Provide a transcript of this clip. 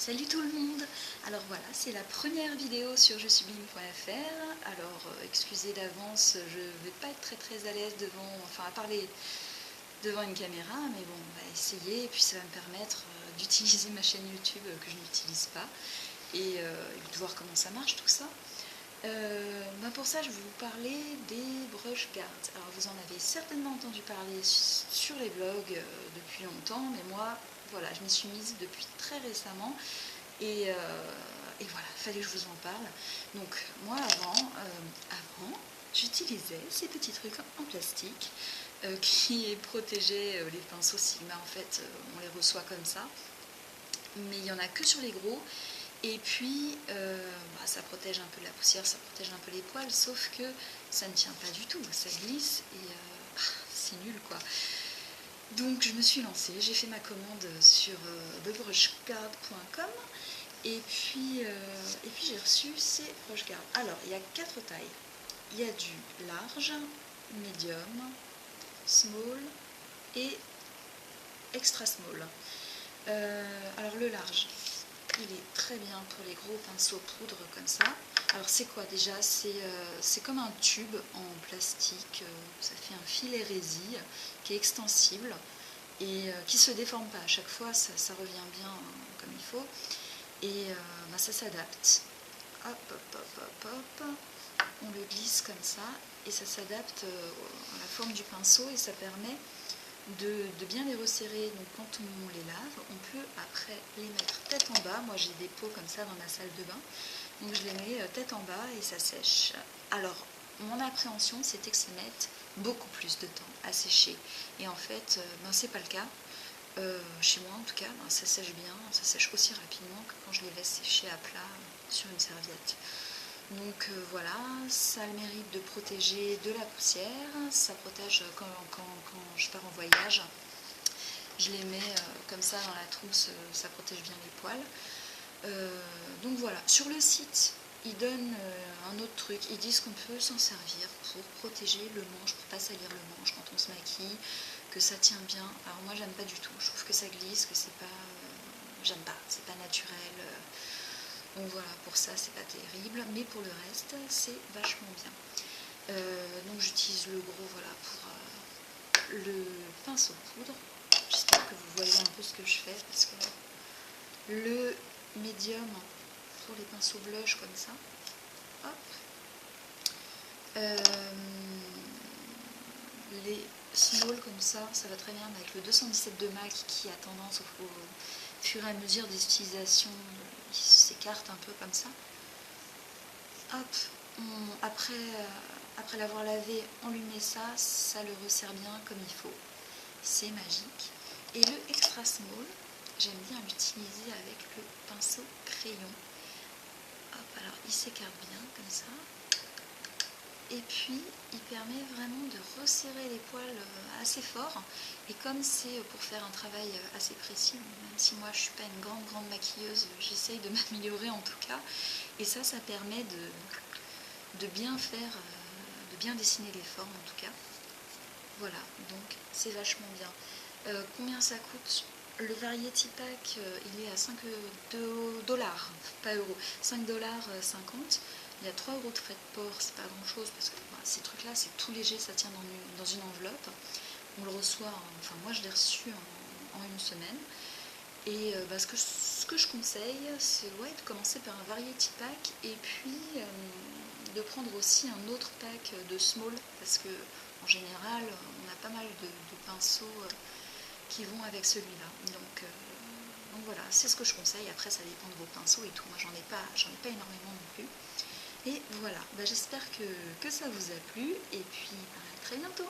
Salut tout le monde. Alors voilà, c'est la première vidéo sur jesuibling.fr. Alors excusez d'avance, je vais pas être très à l'aise à parler devant une caméra, mais bon, on va essayer et puis ça va me permettre d'utiliser ma chaîne YouTube que je n'utilise pas et de voir comment ça marche tout ça. Pour ça, je vais vous parler des brush guards. Alors vous en avez certainement entendu parler sur les blogs depuis longtemps, mais moi, voilà, je m'y suis mise depuis très récemment et voilà, il fallait que je vous en parle. Donc moi avant j'utilisais ces petits trucs en plastique qui protégeaient les pinceaux Sigma. En fait, on les reçoit comme ça, mais il n'y en a que sur les gros. Et puis, ça protège un peu de la poussière, ça protège un peu les poils, sauf que ça ne tient pas du tout, ça glisse et c'est nul quoi. Donc je me suis lancée, j'ai fait ma commande sur thebrushguard.com et puis j'ai reçu ces brush guards. Alors, il y a 4 tailles. Il y a du large, medium, small et extra small. Alors le large, il est très bien pour les gros pinceaux poudre comme ça. Alors c'est quoi déjà? C'est comme un tube en plastique, ça fait un filet résille qui est extensible et qui ne se déforme pas. À chaque fois ça revient bien comme il faut et ça s'adapte. Hop, hop, hop, hop, hop. On le glisse comme ça et ça s'adapte à la forme du pinceau et ça permet de bien les resserrer. Donc quand on les lave, on peut après les mettre tête en bas. Moi j'ai des pots comme ça dans ma salle de bain, donc je les mets tête en bas et ça sèche. Alors mon appréhension c'était que ça mette beaucoup plus de temps à sécher et en fait c'est pas le cas. Chez moi en tout cas, ça sèche bien, ça sèche aussi rapidement que quand je les laisse sécher à plat sur une serviette. Donc voilà, ça a le mérite de protéger de la poussière, ça protège quand je pars en voyage. Je les mets comme ça dans la trousse, ça protège bien les poils. Donc voilà, sur le site, ils donnent un autre truc, ils disent qu'on peut s'en servir pour protéger le manche, pour pas salir le manche quand on se maquille, que ça tient bien. Alors moi j'aime pas du tout, je trouve que ça glisse, que c'est pas... j'aime pas, c'est pas naturel. Donc voilà, pour ça c'est pas terrible, mais pour le reste c'est vachement bien. Donc j'utilise le gros voilà pour le pinceau poudre. J'espère que vous voyez un peu ce que je fais parce que le médium pour les pinceaux blush comme ça. Hop. Les small comme ça va très bien avec le 217 de MAC qui a tendance au fur et à mesure des utilisations, il s'écarte un peu comme ça. Hop, après l'avoir lavé, on lui met ça, ça le resserre bien comme il faut. C'est magique. Et le extra small, j'aime bien l'utiliser avec le pinceau crayon. Hop, alors il s'écarte bien comme ça. Et puis il permet vraiment de resserrer les poils assez fort. Et comme c'est pour faire un travail assez précis, même si moi je suis pas une grande maquilleuse, j'essaye de m'améliorer en tout cas. Et ça permet de bien faire, de bien dessiner les formes en tout cas. Voilà, donc c'est vachement bien. Combien ça coûte? Le Variety Pack, il est à 5 dollars, pas euros, 5,50 $. Il y a 3 € de frais de port, c'est pas grand chose parce que ces trucs là c'est tout léger, ça tient dans une enveloppe. On le reçoit, enfin moi je l'ai reçu en une semaine. Et ce que je conseille, c'est de commencer par un Variety Pack et puis de prendre aussi un autre pack de small parce que en général on a pas mal de pinceaux qui vont avec celui-là. Donc voilà, c'est ce que je conseille. Après ça dépend de vos pinceaux et tout. Moi j'en ai pas énormément non plus. Et voilà, j'espère que ça vous a plu et puis à très bientôt.